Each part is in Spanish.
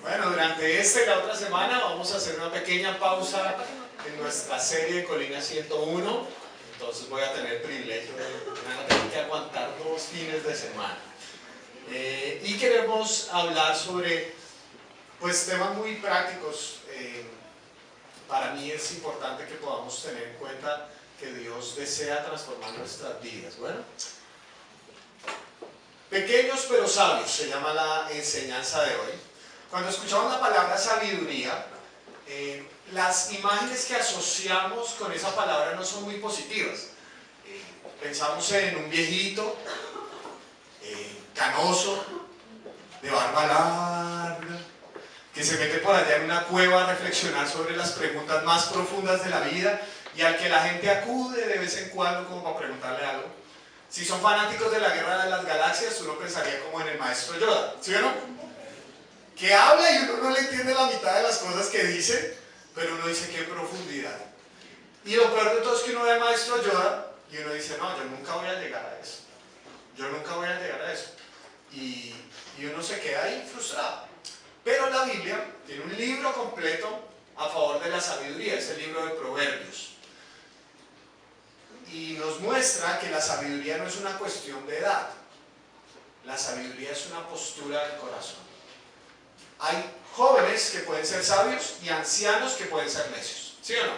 Bueno, durante esta y la otra semana vamos a hacer una pequeña pausa en nuestra serie de Colina 101. Entonces voy a tener el privilegio de tener que aguantar 2 fines de semana. Y queremos hablar sobre temas muy prácticos. Para mí es importante que podamos tener en cuenta que Dios desea transformar nuestras vidas. Bueno, pequeños pero sabios se llama la enseñanza de hoy. Cuando escuchamos la palabra sabiduría, las imágenes que asociamos con esa palabra no son muy positivas. Pensamos en un viejito, canoso, de barba larga, que se mete por allá en una cueva a reflexionar sobre las preguntas más profundas de la vida y al que la gente acude de vez en cuando como para preguntarle algo. Si son fanáticos de la Guerra de las Galaxias, uno pensaría como en el maestro Yoda, ¿sí o no? Que habla y uno no le entiende la mitad de las cosas que dice, pero uno dice qué profundidad. Y lo peor de todo es que uno ve al maestro Yoda y uno dice, no, yo nunca voy a llegar a eso. Yo nunca voy a llegar a eso. Y uno se queda ahí frustrado. Pero la Biblia tiene un libro completo a favor de la sabiduría, es el libro de Proverbios. Y nos muestra que la sabiduría no es una cuestión de edad. La sabiduría es una postura del corazón. Hay jóvenes que pueden ser sabios y ancianos que pueden ser necios, ¿sí o no?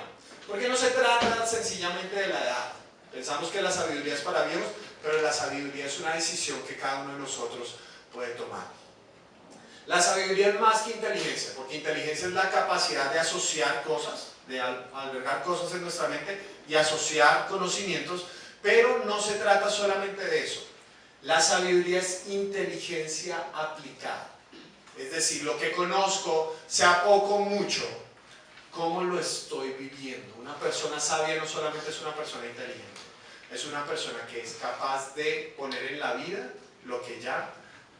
Porque no se trata sencillamente de la edad. Pensamos que la sabiduría es para viejos, pero la sabiduría es una decisión que cada uno de nosotros puede tomar. La sabiduría es más que inteligencia, porque inteligencia es la capacidad de asociar cosas, de albergar cosas en nuestra mente y asociar conocimientos, pero no se trata solamente de eso. La sabiduría es inteligencia aplicada. Es decir, lo que conozco, sea poco o mucho, ¿cómo lo estoy viviendo? Una persona sabia no solamente es una persona inteligente, es una persona que es capaz de poner en la vida lo que ya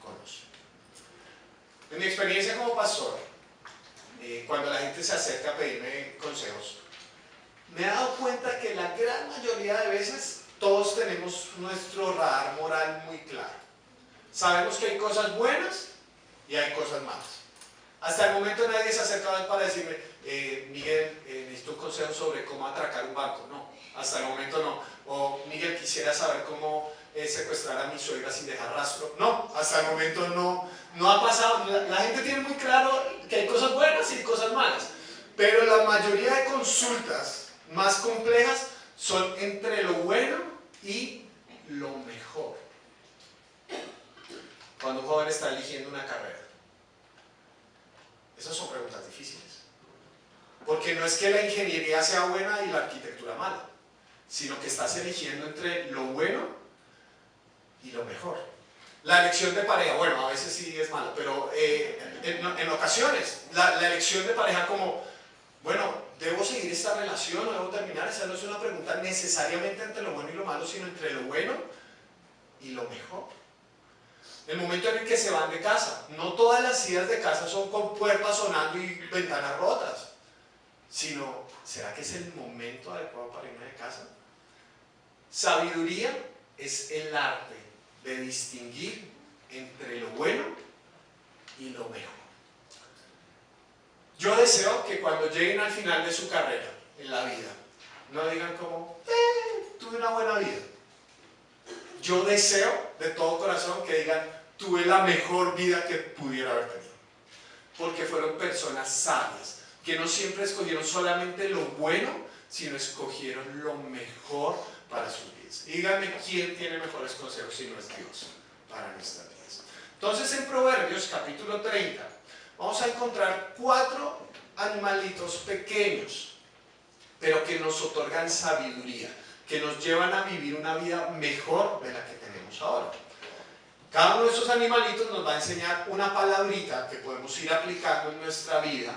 conoce. En mi experiencia como pastor, cuando la gente se acerca a pedirme consejos, me he dado cuenta que la gran mayoría de veces todos tenemos nuestro radar moral muy claro. Sabemos que hay cosas buenas y hay cosas malas. Hasta el momento nadie se ha acercado para decirme, Miguel, necesito un consejo sobre cómo atracar un banco. No, hasta el momento no. O Miguel, quisiera saber cómo secuestrar a mi suegra sin dejar rastro. No, hasta el momento no ha pasado. La gente tiene muy claro que hay cosas buenas y cosas malas. Pero la mayoría de consultas más complejas son entre lo bueno y lo mejor. Cuando un joven está eligiendo una carrera, esas son preguntas difíciles, porque no es que la ingeniería sea buena y la arquitectura mala, sino que estás eligiendo entre lo bueno y lo mejor. La elección de pareja, bueno, a veces sí es mala, pero en ocasiones la elección de pareja como, bueno, ¿debo seguir esta relación o debo terminar? Esa no es una pregunta necesariamente entre lo bueno y lo malo, sino entre lo bueno y lo mejor. El momento en el que se van de casa, no todas las idas de casa son con puertas sonando y ventanas rotas, sino, ¿será que es el momento adecuado para irme de casa? Sabiduría es el arte de distinguir entre lo bueno y lo mejor. Yo deseo que cuando lleguen al final de su carrera en la vida, no digan como, tuve una buena vida. Yo deseo de todo corazón que digan, tuve la mejor vida que pudiera haber tenido. Porque fueron personas sabias, que no siempre escogieron solamente lo bueno, sino escogieron lo mejor para sus vidas. Y díganme quién tiene mejores consejos si no es Dios para nuestras vidas. Entonces en Proverbios capítulo 30 vamos a encontrar 4 animalitos pequeños, pero que nos otorgan sabiduría, que nos llevan a vivir una vida mejor de la que tenemos ahora. Cada uno de esos animalitos nos va a enseñar una palabrita que podemos ir aplicando en nuestra vida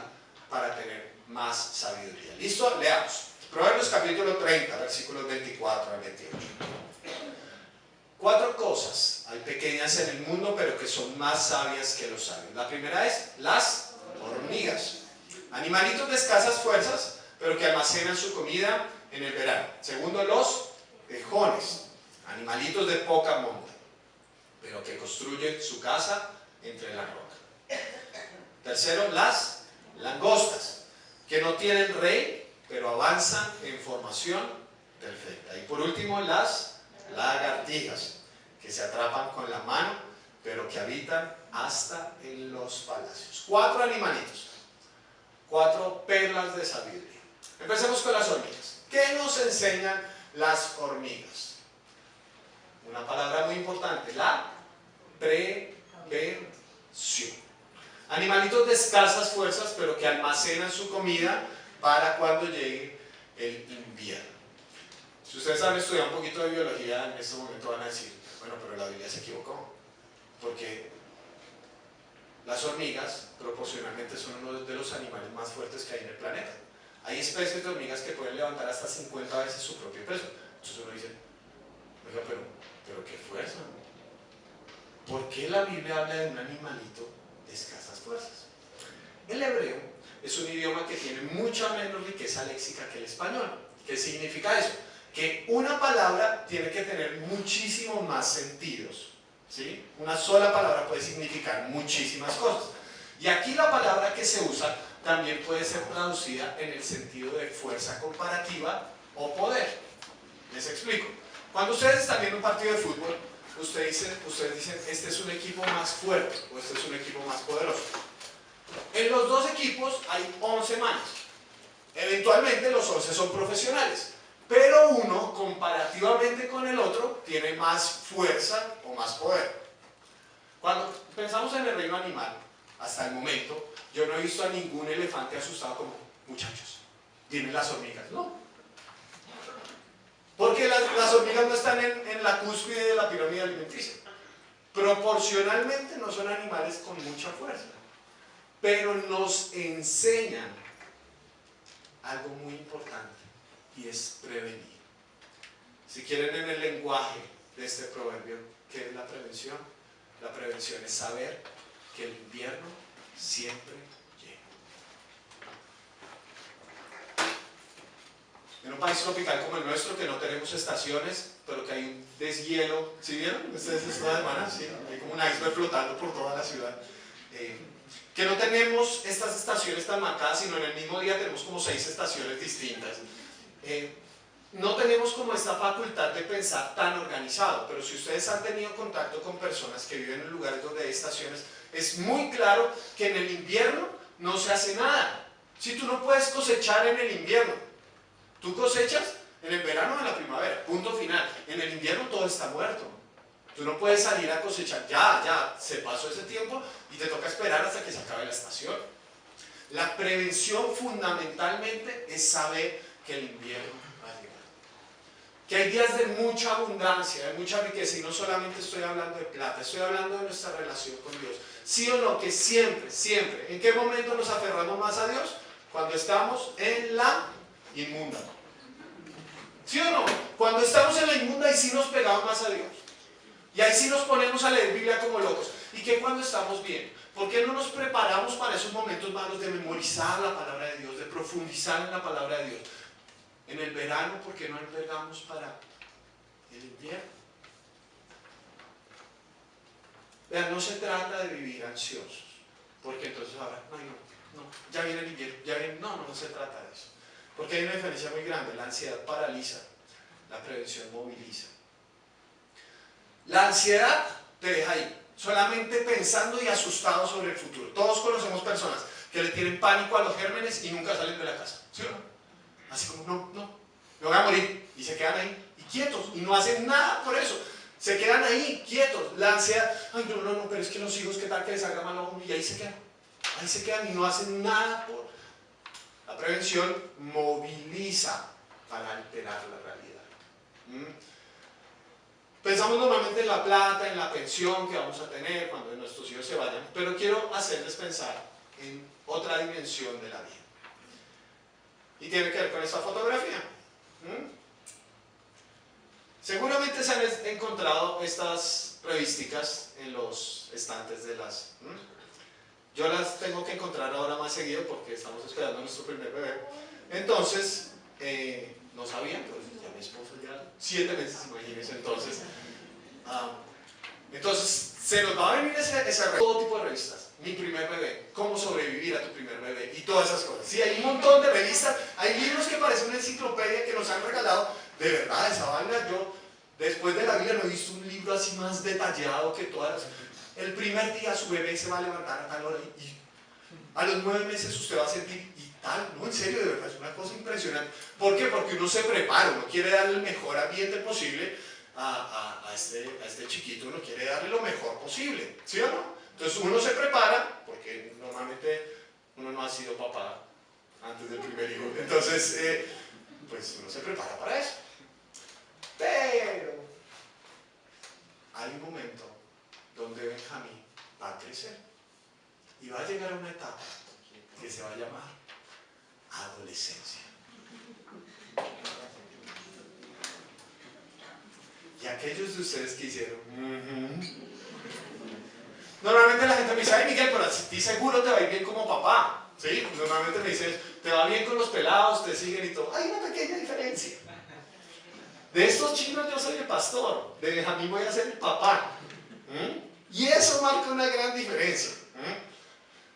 para tener más sabiduría. ¿Listo? Leamos. Proverbios capítulo 30, versículos 24 al 28. 4 cosas hay pequeñas en el mundo, pero que son más sabias que los sabios. La primera es las hormigas. Animalitos de escasas fuerzas, pero que almacenan su comida en el verano. Segundo, los tejones. Animalitos de poca monta, pero que construyen su casa entre la roca. tercero, las langostas, que no tienen rey, pero avanzan en formación perfecta. Y por último, las lagartijas, que se atrapan con la mano, pero que habitan hasta en los palacios. 4 animalitos, 4 perlas de sabiduría. Empecemos con las hormigas. ¿Qué nos enseñan las hormigas? Una palabra muy importante, la prevención. Animalitos de escasas fuerzas, pero que almacenan su comida para cuando llegue el invierno. Si ustedes han estudiado un poquito de biología, en este momento van a decir, bueno, pero la Biblia se equivocó, porque las hormigas proporcionalmente son uno de los animales más fuertes que hay en el planeta. Hay especies de hormigas que pueden levantar hasta 50 veces su propio peso. Entonces uno dice, oiga, pero qué fuerza. ¿Por qué la Biblia habla de un animalito de escasas fuerzas? El hebreo es un idioma que tiene mucha menos riqueza léxica que el español. ¿Qué significa eso? Que una palabra tiene que tener muchísimos más sentidos, ¿sí? Una sola palabra puede significar muchísimas cosas. Y aquí la palabra que se usa también puede ser traducida en el sentido de fuerza comparativa o poder. Les explico. Cuando ustedes están viendo un partido de fútbol, ustedes dicen, este es un equipo más fuerte o este es un equipo más poderoso. En los dos equipos hay 11 manos. Eventualmente los 11 son profesionales, pero uno, comparativamente con el otro, tiene más fuerza o más poder. Cuando pensamos en el reino animal, hasta el momento, yo no he visto a ningún elefante asustado como, muchachos, vienen las hormigas. No. Porque las hormigas no están en la cúspide de la pirámide alimenticia. Proporcionalmente no son animales con mucha fuerza, pero nos enseñan algo muy importante, y es prevenir. Si quieren, en el lenguaje de este proverbio, ¿qué es la prevención? La prevención es saber que el invierno siempre llega. En un país tropical como el nuestro, que no tenemos estaciones, pero que hay un deshielo, ¿sí vieron? Ustedes esta semana, sí, hay como un iceberg flotando por toda la ciudad. Que no tenemos estas estaciones tan marcadas, sino en el mismo día tenemos como 6 estaciones distintas. No tenemos como esta facultad de pensar tan organizado, pero si ustedes han tenido contacto con personas que viven en lugares donde hay estaciones, es muy claro que en el invierno no se hace nada. Si tú no puedes cosechar en el invierno, tú cosechas en el verano o en la primavera, punto final. En el invierno todo está muerto. Tú no puedes salir a cosechar, ya se pasó ese tiempo y te toca esperar hasta que se acabe la estación. La prevención fundamentalmente es saber que el invierno va a llegar. Que hay días de mucha abundancia, de mucha riqueza, y no solamente estoy hablando de plata, estoy hablando de nuestra relación con Dios. ¿Sí o no? Que siempre, siempre, ¿en qué momento nos aferramos más a Dios? Cuando estamos en la inmunda. ¿Sí o no? Cuando estamos en la inmunda y sí nos pegamos más a Dios. Y ahí sí nos ponemos a leer Biblia como locos. ¿Y qué cuando estamos bien? ¿Por qué no nos preparamos para esos momentos malos de memorizar la palabra de Dios, de profundizar en la palabra de Dios? En el verano, ¿por qué no albergamos para el invierno? Vean, no se trata de vivir ansiosos, porque entonces ahora, no, ya viene el invierno, no se trata de eso. Porque hay una diferencia muy grande. La ansiedad paraliza, la prevención moviliza. La ansiedad te deja ahí, solamente pensando y asustado sobre el futuro. Todos conocemos personas que le tienen pánico a los gérmenes y nunca salen de la casa, ¿sí o no? Así como, me voy a morir, y se quedan ahí, y quietos, y no hacen nada por eso. Se quedan ahí, quietos. La ansiedad, no, pero es que los hijos, ¿qué tal que les haga mal a uno? Y ahí se quedan y no hacen nada por... La prevención moviliza para alterar la realidad. Pensamos normalmente en la plata, en la pensión que vamos a tener cuando nuestros hijos se vayan, pero quiero hacerles pensar en otra dimensión de la vida. Y tiene que ver con esta fotografía. Seguramente se han encontrado estas revísticas en los estantes de las... Yo las tengo que encontrar ahora más seguido porque estamos esperando a nuestro primer bebé. Entonces, no sabían, pero ya mi esposo ya 7 meses, imagínense. Entonces, se nos va a venir ese todo tipo de revistas. Mi primer bebé, cómo sobrevivió conseguir a tu primer bebé y todas esas cosas. Sí, hay un montón de revistas, hay libros que parecen una enciclopedia que nos han regalado. De verdad, esa vaina, yo después de la vida no he visto un libro así más detallado que todas las... El primer día su bebé se va a levantar a tal hora y a los 9 meses usted va a sentir y tal, no, en serio, de verdad, es una cosa impresionante. ¿Por qué? Porque uno se prepara, uno quiere darle el mejor ambiente posible a este chiquito, uno quiere darle lo mejor posible, ¿sí o no? Entonces uno se prepara, porque normalmente uno no ha sido papá antes del primer hijo, entonces pues uno se prepara para eso. Pero hay un momento donde Benjamín va a crecer y va a llegar a una etapa que se va a llamar adolescencia. Y aquellos de ustedes que hicieron normalmente la gente me dice, ay Miguel, pero a ti seguro te va a ir bien como papá, ¿sí? Normalmente me dicen, te va bien con los pelados, te siguen y todo. Hay una pequeña diferencia. De estos chinos yo soy el pastor, de Benjamín voy a ser el papá. Y eso marca una gran diferencia.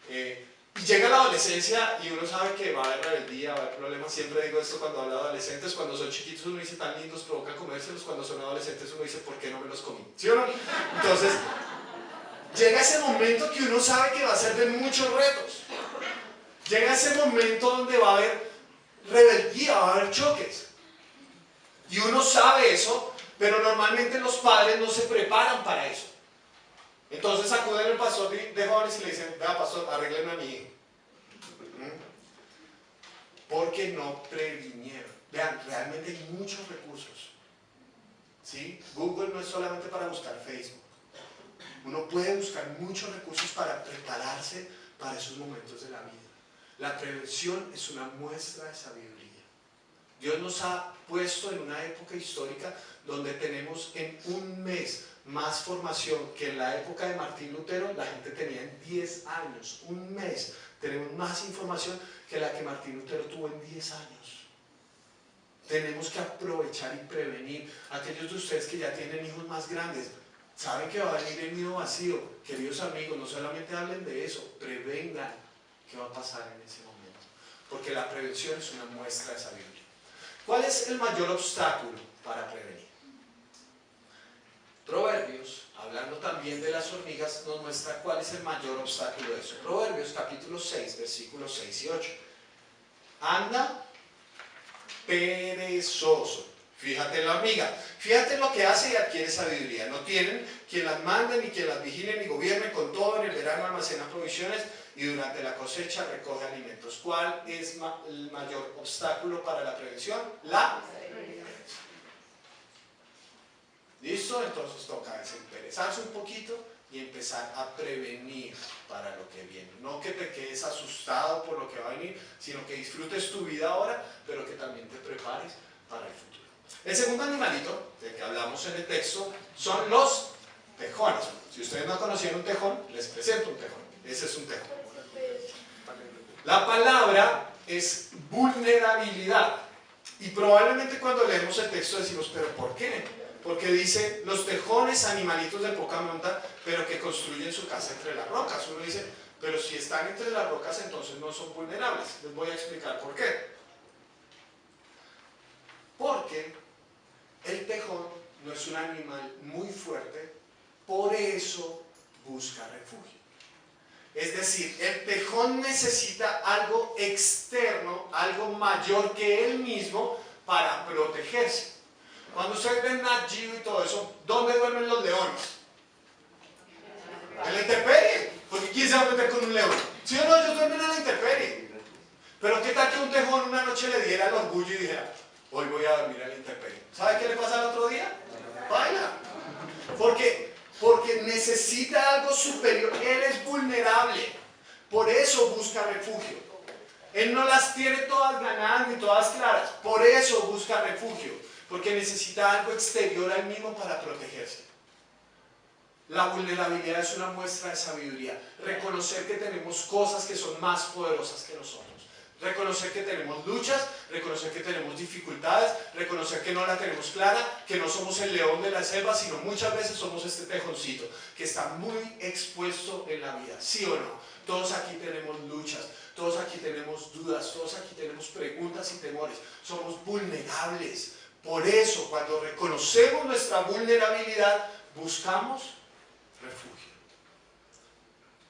Y llega la adolescencia y uno sabe que va a haber rebeldía, va a haber problemas. Siempre digo esto cuando hablo de adolescentes, cuando son chiquitos uno dice tan lindos, provoca comérselos, cuando son adolescentes uno dice, ¿por qué no me los comí? ¿Sí o no? Entonces, llega ese momento que uno sabe que va a ser de muchos retos. Llega ese momento donde va a haber rebeldía, va a haber choques. Y uno sabe eso, pero normalmente los padres no se preparan para eso. Entonces acuden al pastor de jóvenes y le dicen, vea pastor, arréglenme a mi hijo. Porque no previnieron. Vean, realmente hay muchos recursos. ¿Sí? Google no es solamente para buscar Facebook. Uno puede buscar muchos recursos para prepararse para esos momentos de la vida. La prevención es una muestra de sabiduría. Dios nos ha puesto en una época histórica donde tenemos en un mes más formación que en la época de Martín Lutero. La gente tenía en 10 años, un mes, tenemos más información que la que Martín Lutero tuvo en 10 años. Tenemos que aprovechar y prevenir. Aquellos de ustedes que ya tienen hijos más grandes, saben que va a venir el nido vacío. Queridos amigos, no solamente hablen de eso, prevengan qué va a pasar en ese momento. Porque la prevención es una muestra de sabiduría. ¿Cuál es el mayor obstáculo para prevenir? Proverbios, hablando también de las hormigas, nos muestra cuál es el mayor obstáculo de eso. Proverbios capítulo 6, versículos 6 y 8. Anda perezoso. Fíjate en la hormiga. Fíjate en lo que hace y adquiere sabiduría. No tienen quien las mande, ni quien las vigile, ni gobierne. Con todo, en el verano almacena provisiones y durante la cosecha recoge alimentos. ¿Cuál es el mayor obstáculo para la prevención? La prevención. ¿Listo? Entonces toca desinteresarse un poquito y empezar a prevenir para lo que viene. No que te quedes asustado por lo que va a venir, sino que disfrutes tu vida ahora, pero que también te prepares para el futuro. El segundo animalito del que hablamos en el texto son los tejones. Si ustedes no conocían un tejón, les presento un tejón. Ese es un tejón. La palabra es vulnerabilidad. Y probablemente cuando leemos el texto decimos, ¿pero por qué? Porque dice, los tejones, animalitos de poca monta, pero que construyen su casa entre las rocas. Uno dice, pero si están entre las rocas, entonces no son vulnerables. Les voy a explicar por qué. Porque el tejón no es un animal muy fuerte, por eso busca refugio. Es decir, el tejón necesita algo externo, algo mayor que él mismo para protegerse. Cuando ustedes ven Nat Geo y todo eso, ¿dónde duermen los leones? En la intemperie. Porque ¿quién se va a meter con un león? ¿Sí o no? Ellos duermen en la intemperie. Pero ¿qué tal que un tejón una noche le diera el orgullo y dijera, hoy voy a dormir en la intemperie? ¿Sabe qué le pasa al otro día? Baila. Porque necesita algo superior. Él es vulnerable. Por eso busca refugio. Él no las tiene todas ganadas ni todas claras. Por eso busca refugio. Porque necesita algo exterior al mismo para protegerse. La vulnerabilidad es una muestra de sabiduría. Reconocer que tenemos cosas que son más poderosas que nosotros. Reconocer que tenemos luchas, reconocer que tenemos dificultades, reconocer que no la tenemos clara, que no somos el león de la selva, sino muchas veces somos este tejoncito que está muy expuesto en la vida, ¿sí o no? Todos aquí tenemos luchas, todos aquí tenemos dudas, todos aquí tenemos preguntas y temores, somos vulnerables. Por eso, cuando reconocemos nuestra vulnerabilidad, buscamos refugio.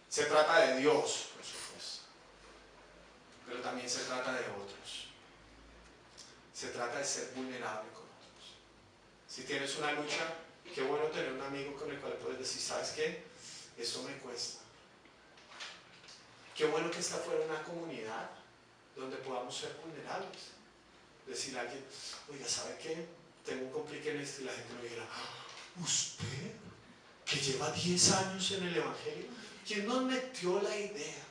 Se trata de Dios, por supuesto, pero también se trata de otros. Se trata de ser vulnerable con otros. Si tienes una lucha, qué bueno tener un amigo con el cual puedes decir, ¿sabes qué? Eso me cuesta. Qué bueno que esta fuera una comunidad donde podamos ser vulnerables. Decirle a alguien, oiga, ¿sabe qué? Tengo un complique en esto, y la gente me dirá, ¿usted? Que lleva 10 años en el Evangelio. ¿Quién nos metió la idea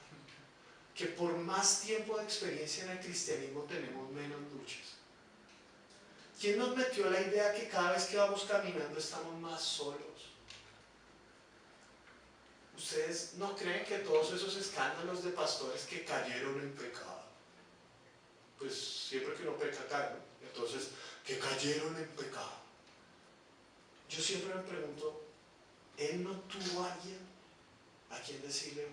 que por más tiempo de experiencia en el cristianismo tenemos menos luchas? ¿Quién nos metió la idea que cada vez que vamos caminando estamos más solos? ¿Ustedes no creen que todos esos escándalos de pastores que cayeron en pecado, pues siempre que uno peca cae, ¿no? Entonces, que cayeron en pecado? Yo siempre me pregunto, ¿él no tuvo a alguien a quien decirle,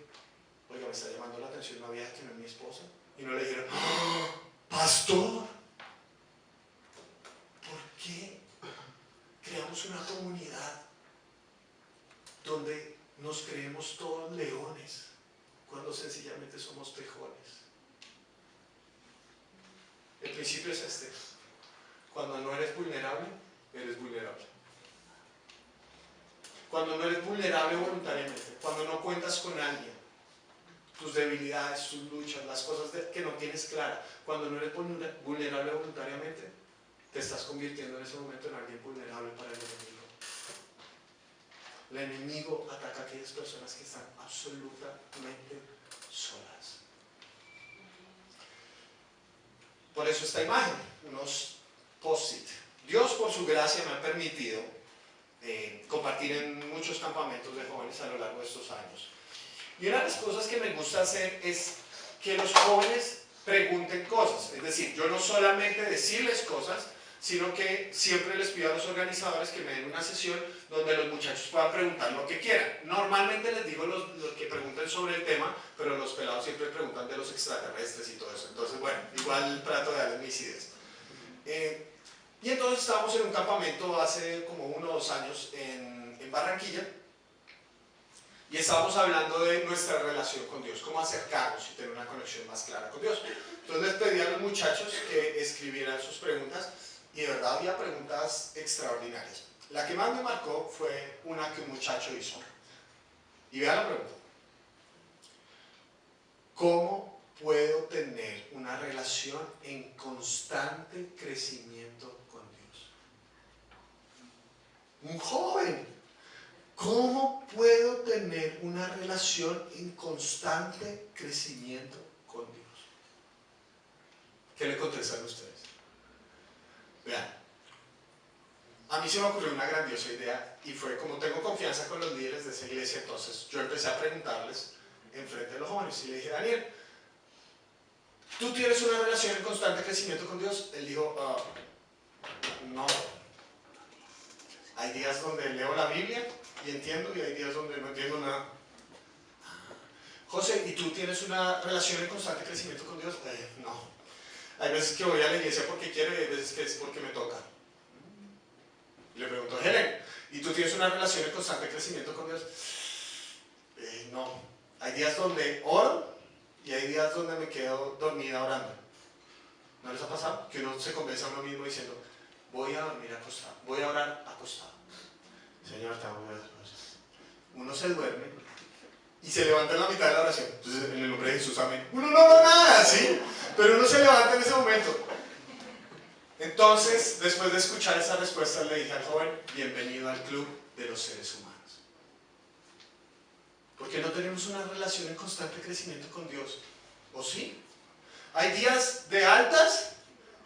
oiga, me está llamando la atención una vieja que no es mi esposa? Y no le dijeron, ¡oh, pastor! ¿Por qué creamos una comunidad donde nos creemos todos leones cuando sencillamente somos tejones? El principio es este: cuando no eres vulnerable, eres vulnerable. Cuando no eres vulnerable voluntariamente, cuando no cuentas con alguien, tus debilidades, tus luchas, las cosas que no tienes claras, cuando no eres vulnerable voluntariamente, te estás convirtiendo en ese momento en alguien vulnerable para el enemigo. El enemigo ataca a aquellas personas que están absolutamente solas. Por eso esta imagen, unos post-it. Dios, por su gracia, me ha permitido compartir en muchos campamentos de jóvenes a lo largo de estos años. Y una de las cosas que me gusta hacer es que los jóvenes pregunten cosas. Es decir, yo no solamente decirles cosas, sino que siempre les pido a los organizadores que me den una sesión donde los muchachos puedan preguntar lo que quieran. Normalmente les digo los que pregunten sobre el tema, pero los pelados siempre preguntan de los extraterrestres y todo eso. Entonces, bueno, igual trato de darles mis ideas. Y entonces estábamos en un campamento hace como 1 o 2 años en Barranquilla, y estábamos hablando de nuestra relación con Dios, cómo acercarnos y tener una conexión más clara con Dios. Entonces les pedí a los muchachos que escribieran sus preguntas, y de verdad había preguntas extraordinarias. La que más me marcó fue una que un muchacho hizo. Y vean la pregunta: ¿cómo puedo tener una relación en constante crecimiento con Dios? Un joven, ¿cómo puedo tener una relación en constante crecimiento con Dios? ¿Qué le contestan ustedes? Vean, a mí se me ocurrió una grandiosa idea, y fue como tengo confianza con los líderes de esa iglesia, entonces yo empecé a preguntarles enfrente de los jóvenes, y le dije: Daniel, ¿tú tienes una relación en constante crecimiento con Dios? Él dijo, no. Hay días donde leo la Biblia y entiendo, y hay días donde no entiendo nada. José, ¿y tú tienes una relación en constante crecimiento con Dios? No. Hay veces que voy a la iglesia porque quiero, y hay veces que es porque me toca. Le pregunto a Helen, ¿y tú tienes una relación en constante crecimiento con Dios? No. Hay días donde oro y hay días donde me quedo dormida orando. ¿No les ha pasado? Que uno se convence a uno mismo diciendo, voy a dormir acostado, voy a orar acostado. Señor, te amo. Uno se duerme y se levanta en la mitad de la oración. Entonces, en el nombre de Jesús, amén. Uno no ora nada, ¿sí? Pero uno se levanta en ese momento. Entonces, después de escuchar esa respuesta, le dije al joven, bienvenido al club de los seres humanos. Porque no tenemos una relación en constante crecimiento con Dios. ¿O sí? Hay días de altas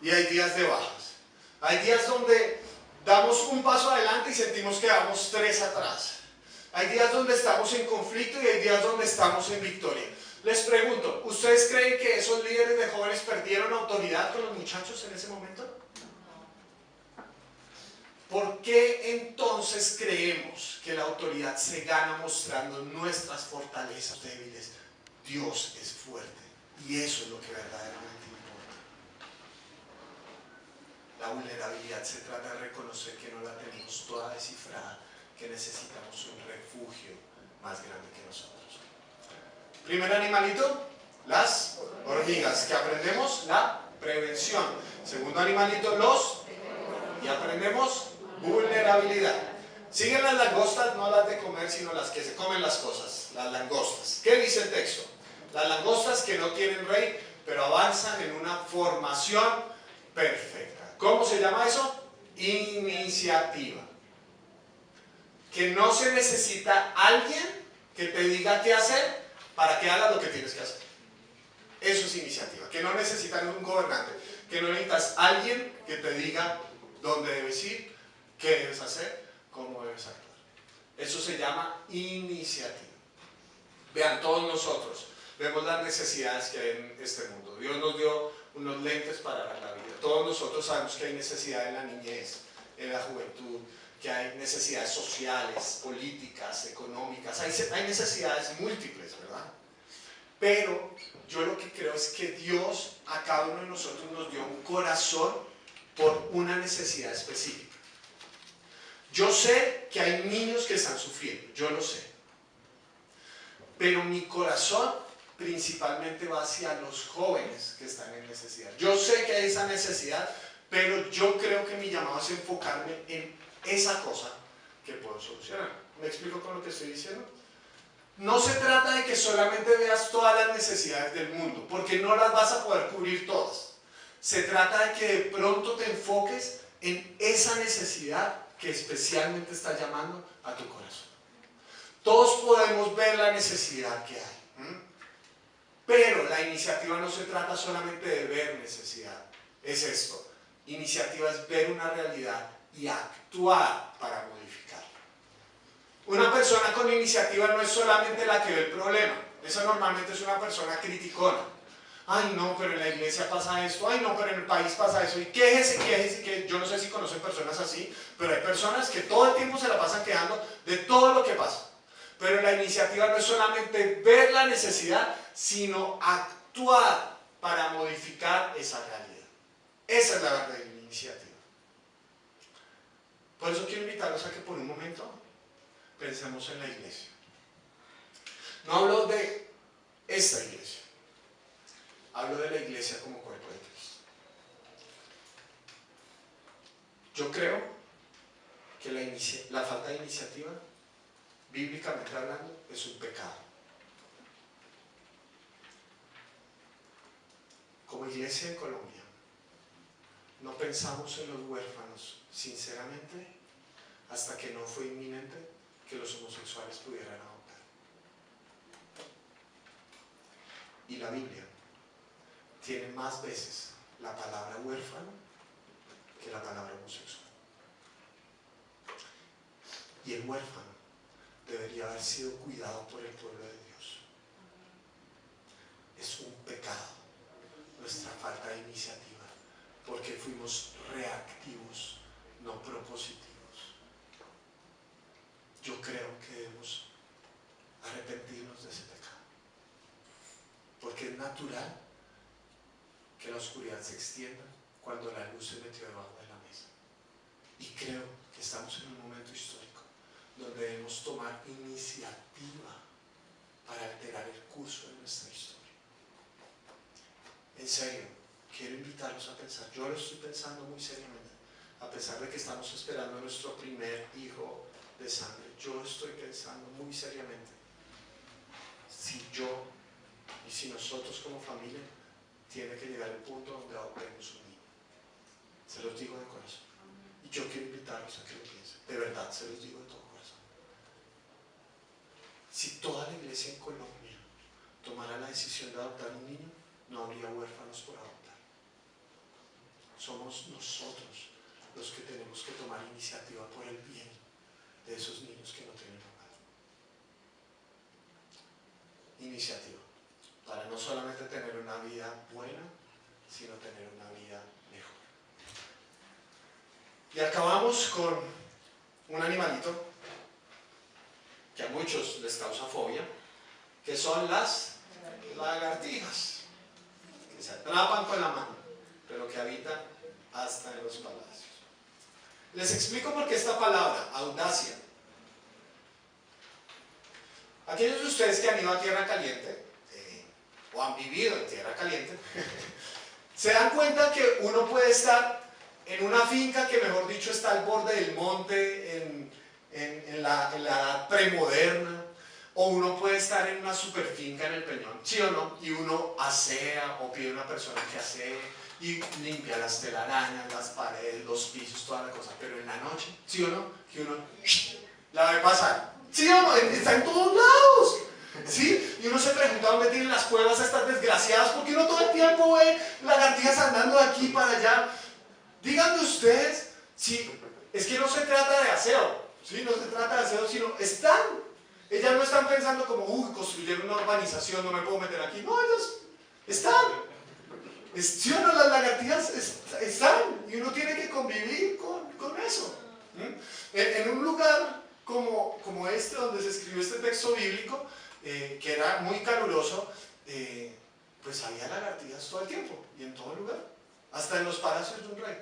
y hay días de bajas. Hay días donde damos un paso adelante y sentimos que damos 3 atrás. Hay días donde estamos en conflicto y hay días donde estamos en victoria. Les pregunto, ¿Ustedes creen que esos líderes de jóvenes perdieron autoridad con los muchachos en ese momento? ¿Por qué entonces creemos que la autoridad se gana mostrando nuestras fortalezas débiles? Dios es fuerte y eso es lo que verdaderamente importa. La vulnerabilidad se trata de reconocer que no la tenemos toda descifrada, que necesitamos un refugio más grande que nosotros. Primer animalito, las hormigas, que aprendemos la prevención. Segundo animalito, y aprendemos vulnerabilidad. Siguen las langostas, no las de comer, sino las que se comen las cosas, las langostas. ¿Qué dice el texto? Las langostas que no tienen rey, pero avanzan en una formación perfecta. ¿Cómo se llama eso? Iniciativa. Que no se necesita alguien que te diga qué hacer para que hagas lo que tienes que hacer. Eso es iniciativa. Que no necesitas un gobernante, que no necesitas alguien que te diga dónde debes ir, qué debes hacer, cómo debes actuar. Eso se llama iniciativa. Vean, todos nosotros vemos las necesidades que hay en este mundo. Dios nos dio unos lentes para ver la vida. Todos nosotros sabemos que hay necesidad en la niñez, en la juventud, que hay necesidades sociales, políticas, económicas. Hay necesidades múltiples, ¿verdad? Pero yo lo que creo es que Dios a cada uno de nosotros nos dio un corazón por una necesidad específica. Yo sé que hay niños que están sufriendo, yo lo sé. Pero mi corazón principalmente va hacia los jóvenes que están en necesidad. Yo sé que hay esa necesidad, pero yo creo que mi llamado es enfocarme en esa cosa que puedo solucionar. ¿Me explico con lo que estoy diciendo? No se trata de que solamente veas todas las necesidades del mundo, porque no las vas a poder cubrir todas. Se trata de que de pronto te enfoques en esa necesidad que especialmente está llamando a tu corazón. Todos podemos ver la necesidad que hay, pero la iniciativa no se trata solamente de ver necesidad. Es esto: iniciativa es ver una realidad y actuar para modificarla. Una persona con iniciativa no es solamente la que ve el problema. Esa normalmente es una persona criticona. Ay, no, pero en la iglesia pasa esto. Ay, no, pero en el país pasa eso. Y quéjese, que yo no sé si conocen personas así, pero hay personas que todo el tiempo se la pasan quejando de todo lo que pasa. Pero la iniciativa no es solamente ver la necesidad, sino actuar para modificar esa realidad. Esa es la verdadera iniciativa. Por eso quiero invitarlos a que por un momento pensemos en la iglesia. No hablo de esta iglesia, hablo de la iglesia como cuerpo de Cristo. Yo creo que la falta de iniciativa, bíblicamente hablando, es un pecado. Como iglesia en Colombia, no pensamos en los huérfanos, sinceramente, hasta que no fue inminente que los homosexuales pudieran adoptar. Y la Biblia tiene más veces la palabra huérfano que la palabra homosexual. Y el huérfano debería haber sido cuidado por el pueblo de Dios. Es un pecado nuestra falta de iniciativa, porque fuimos reactivos, no propositivos. Yo creo que debemos arrepentirnos de ese pecado, porque es natural que la oscuridad se extienda cuando la luz se metió debajo de la mesa. Y creo que estamos en un momento histórico donde debemos tomar iniciativa para alterar el curso de nuestra historia. En serio, quiero invitarlos a pensar. Yo lo estoy pensando muy seriamente, a pesar de que estamos esperando a nuestro primer hijo de sangre. Yo estoy pensando muy seriamente si yo y si nosotros como familia tiene que llegar al punto donde adoptemos un niño. Se los digo de corazón. Y yo quiero invitarlos a que lo piensen. De verdad, se los digo de todo corazón. Si toda la iglesia en Colombia tomara la decisión de adoptar un niño, no habría huérfanos por adoptar. Somos nosotros los que tenemos que tomar iniciativa por el bien de esos niños que no tienen hogar. Iniciativa. para no solamente tener una vida buena, sino tener una vida mejor. Y acabamos con un animalito que a muchos les causa fobia, que son las lagartijas, que se atrapan con la mano, pero que habitan hasta en los palacios. Les explico por qué esta palabra, audacia. Aquellos de ustedes que han ido a Tierra Caliente, o han vivido en Tierra Caliente, se dan cuenta que uno puede estar en una finca que, mejor dicho, está al borde del monte, en la edad premoderna, o uno puede estar en una super finca en el Peñón, ¿sí o no? Y uno asea o pide a una persona que asee y limpia las telarañas, las paredes, los pisos, toda la cosa, pero en la noche, ¿sí o no? Que uno la ve pasar, ¿sí o no? Está en todos lados, ¿sí? Y uno se pregunta dónde tienen las cuevas estas desgraciadas, porque uno todo el tiempo ve lagartijas andando de aquí para allá. Díganme ustedes, si es que no se trata de aseo, ¿sí? No se trata de aseo, sino están. Ellas no están pensando como, construyeron una urbanización, no me puedo meter aquí. No, ellos están. ¿Sí o no? Las lagartijas están. Y uno tiene que convivir con eso. En un lugar como este, donde se escribió este texto bíblico, que era muy caluroso, pues había lagartijas todo el tiempo y en todo lugar. Hasta en los palacios de un rey.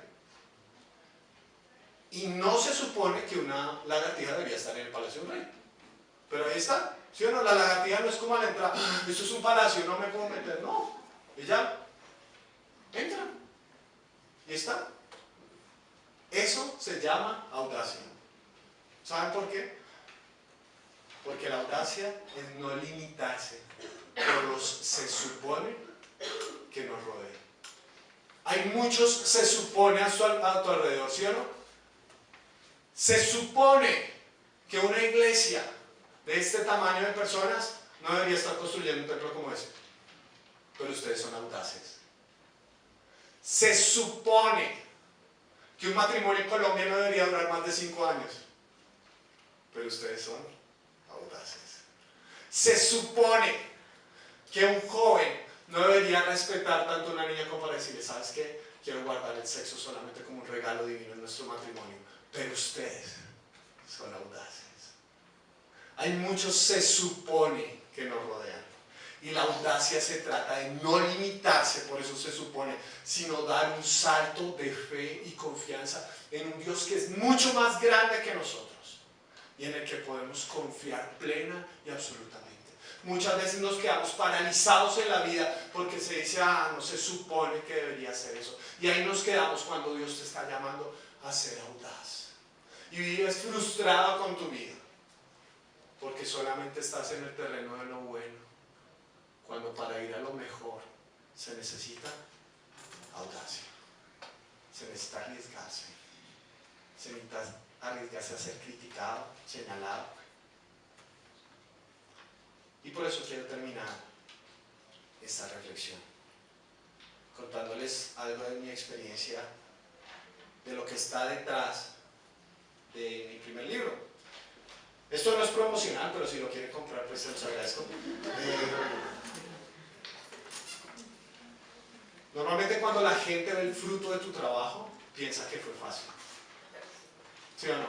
Y no se supone que una lagartija debería estar en el palacio de un rey. Pero ahí está, ¿sí o no? La lagartija no es como a la entrada, esto es un palacio, no me puedo meter. No, ella entra y está. Eso se llama audacia. ¿Saben por qué? Porque la audacia es no limitarse por los se supone que nos rodean. Hay muchos se supone a tu alrededor, ¿sí o no? Se supone que una iglesia de este tamaño de personas no debería estar construyendo un templo como ese. Pero ustedes son audaces. Se supone que un matrimonio en Colombia no debería durar más de 5 años. Pero ustedes son audaces. Se supone que un joven no debería respetar tanto a una niña como para decirle, ¿sabes qué? Quiero guardar el sexo solamente como un regalo divino en nuestro matrimonio. Pero ustedes son audaces. Hay muchos se supone que nos rodean. Y la audacia se trata de no limitarse, por eso se supone, sino dar un salto de fe y confianza en un Dios que es mucho más grande que nosotros y en el que podemos confiar plena y absolutamente. Muchas veces nos quedamos paralizados en la vida porque se dice, no se supone que debería ser eso. Y ahí nos quedamos cuando Dios te está llamando a ser audaz. Y vives frustrado con tu vida porque solamente estás en el terreno de lo bueno, cuando para ir a lo mejor se necesita audacia, se necesita arriesgarse, se necesita arriesgarse a ser criticado, señalado. Y por eso quiero terminar esta reflexión contándoles algo de mi experiencia, de lo que está detrás de mi primer libro. Esto no es promocional, pero si lo quieren comprar, pues se los agradezco. Normalmente cuando la gente ve el fruto de tu trabajo, piensa que fue fácil. ¿Sí o no?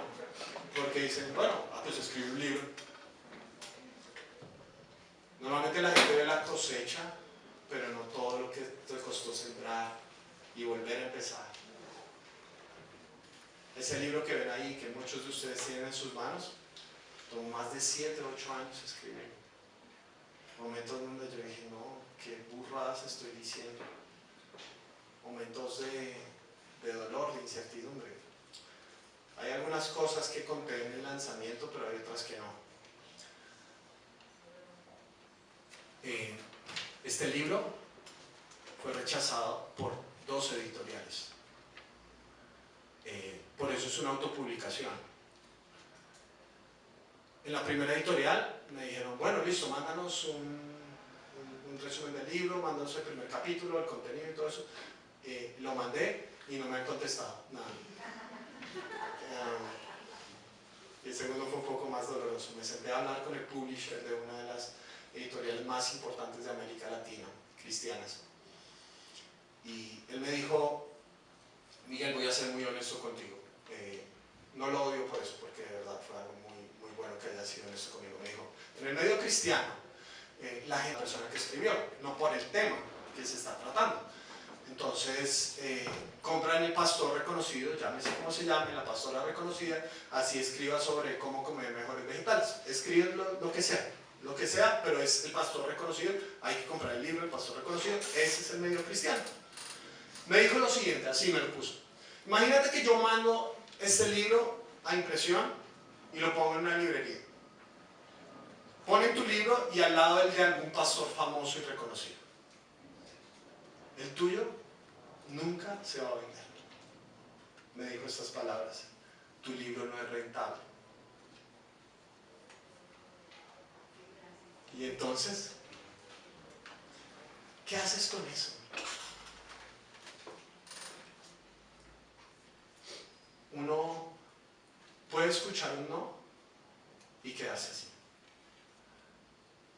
Porque dicen, bueno, pues escribe un libro. Normalmente la gente ve la cosecha, pero no todo lo que te costó sembrar y volver a empezar. Ese libro que ven ahí, que muchos de ustedes tienen en sus manos, tomó más de 7 o 8 años escribir. Momentos donde yo dije, no, qué burradas estoy diciendo. Momentos de dolor, de incertidumbre. Hay algunas cosas que conté en el lanzamiento, pero hay otras que no. Este libro fue rechazado por 2 editoriales. Por eso es una autopublicación. En la primera editorial me dijeron, bueno, listo, mándanos un resumen del libro, mándanos el primer capítulo, el contenido y todo eso. Lo mandé y no me han contestado nada. Y el segundo fue un poco más doloroso. Me senté a hablar con el publisher de una de las editoriales más importantes de América Latina, cristianas. Y él me dijo: Miguel, voy a ser muy honesto contigo. No lo odio por eso, porque de verdad fue algo muy bueno que haya sido honesto conmigo. Me dijo: en el medio cristiano, la persona que escribió, no por el tema que se está tratando. Entonces, compran el pastor reconocido, llámese como se llame, la pastora reconocida, así escriba sobre cómo comer mejores vegetales. Escriben lo que sea, pero es el pastor reconocido, hay que comprar el libro del pastor reconocido, ese es el medio cristiano. Me dijo lo siguiente, así me lo puso: imagínate que yo mando este libro a impresión y lo pongo en una librería. Ponen tu libro y al lado el de algún pastor famoso y reconocido. El tuyo nunca se va a vender. Me dijo estas palabras: tu libro no es rentable. Y entonces, ¿qué haces con eso? Uno puede escuchar un no y quedarse así.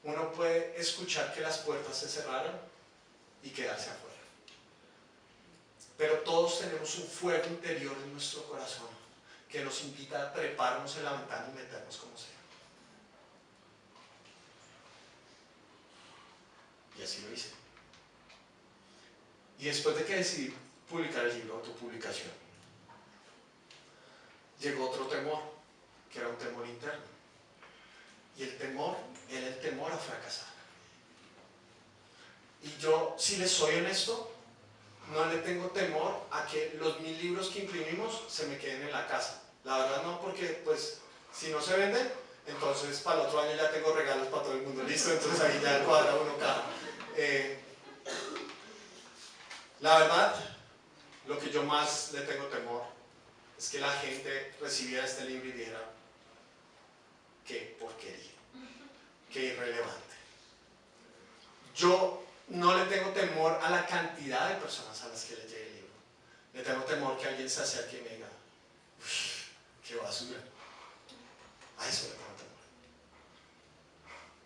Uno puede escuchar que las puertas se cerraron y quedarse afuera. Pero todos tenemos un fuego interior en nuestro corazón que nos invita a treparnos en la ventana y meternos como sea. Y así lo hice. Y después de que decidí publicar el libro, autopublicación, llegó otro temor, que era un temor interno. Y el temor era el temor a fracasar. Y yo, si les soy honesto, no le tengo temor a que los 1000 libros que imprimimos se me queden en la casa. La verdad no, porque pues si no se venden, entonces para el otro año ya tengo regalos para todo el mundo, listo, entonces ahí ya cuadra uno cada. La verdad, lo que yo más le tengo temor es que la gente recibiera este libro y dijera: qué porquería, qué irrelevante. Yo no le tengo temor a la cantidad de personas a las que le llegue el libro. Le tengo temor que alguien se acerque y me diga: qué basura. A eso le tengo temor.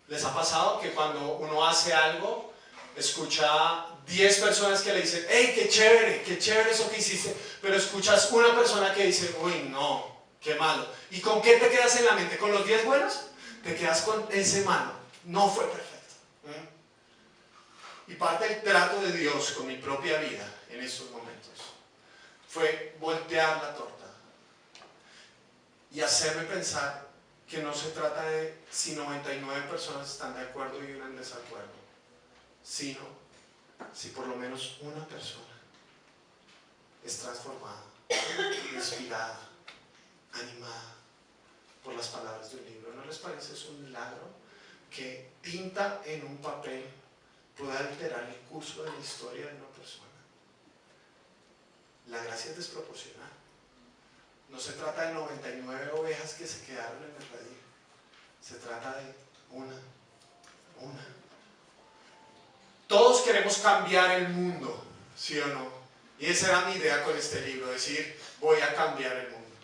¿Les ha pasado que cuando uno hace algo, escucha 10 personas que le dicen: hey, qué chévere eso que hiciste, pero escuchas una persona que dice: uy, no, qué malo? ¿Y con qué te quedas en la mente? ¿Con los 10 buenos? Te quedas con ese malo. No fue perfecto. Y parte del trato de Dios con mi propia vida en estos momentos fue voltear la torta y hacerme pensar que no se trata de si 99 personas están de acuerdo y una en desacuerdo, sino si por lo menos una persona es transformada, inspirada, animada por las palabras de un libro. ¿No les parece eso un milagro? Que tinta en un papel puede alterar el curso de la historia de una persona. La gracia es desproporcionada. No se trata de 99 ovejas que se quedaron en el redil. Se trata de una. Todos queremos cambiar el mundo, ¿sí o no? Y esa era mi idea con este libro, decir: voy a cambiar el mundo.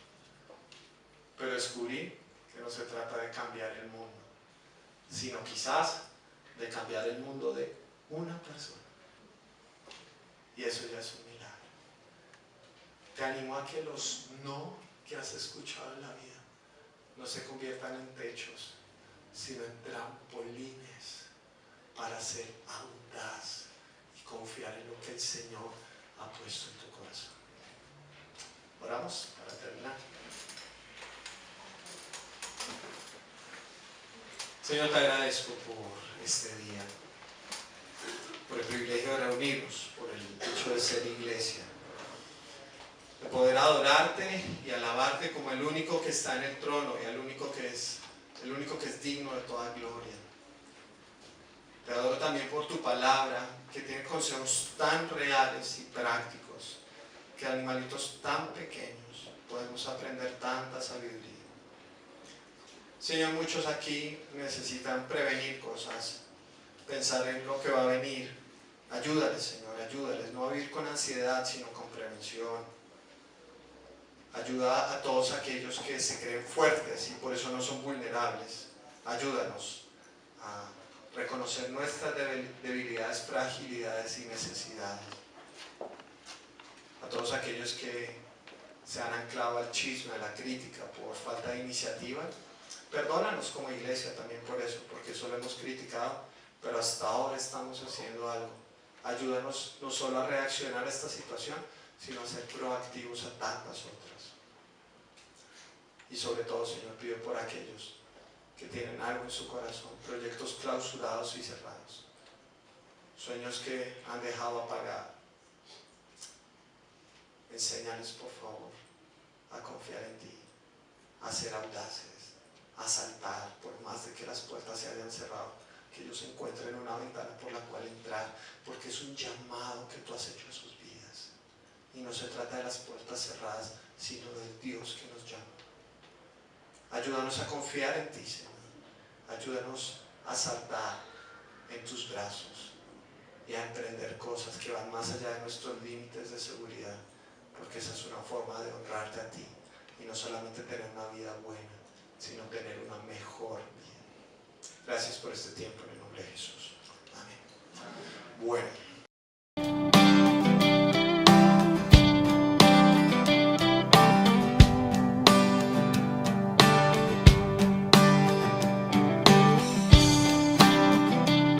Pero descubrí que no se trata de cambiar el mundo, sino quizás de cambiar el mundo de una persona. Y eso ya es un milagro. Te animo a que los no que has escuchado en la vida no se conviertan en techos, sino en trampolines para ser audaz y confiar en lo que el Señor ha puesto en tu corazón. Oramos para terminar. Señor, te agradezco por este día, por el privilegio de reunirnos, por el hecho de ser iglesia, de poder adorarte y alabarte como el único que está en el trono y el único que es digno de toda gloria. Te adoro también por tu palabra, que tiene consejos tan reales y prácticos, que animalitos tan pequeños podemos aprender tanta sabiduría. Señor, muchos aquí necesitan prevenir cosas, pensar en lo que va a venir. Ayúdales, Señor, ayúdales, no a vivir con ansiedad, sino con prevención. Ayuda a todos aquellos que se creen fuertes y por eso no son vulnerables. Ayúdanos a reconocer nuestras debilidades, fragilidades y necesidades. A todos aquellos que se han anclado al chisme, a la crítica por falta de iniciativa, perdónanos como iglesia también por eso, porque eso lo hemos criticado, pero hasta ahora estamos haciendo algo. Ayúdanos no solo a reaccionar a esta situación, sino a ser proactivos a tantas otras. Y sobre todo, Señor, pido por aquellos que tienen algo en su corazón, proyectos clausurados y cerrados, sueños que han dejado apagar. Enséñales, por favor, a confiar en ti, a ser audaces, a saltar por más de que las puertas se hayan cerrado, que ellos encuentren una ventana por la cual entrar, porque es un llamado que tú has hecho a sus vidas. Y no se trata de las puertas cerradas, sino del Dios que nos llama. Ayúdanos a confiar en ti, Señor. Ayúdanos a saltar en tus brazos y a emprender cosas que van más allá de nuestros límites de seguridad, porque esa es una forma de honrarte a ti y no solamente tener una vida buena, sino tener una mejor vida. Gracias por este tiempo en el nombre de Jesús. Amén. Bueno.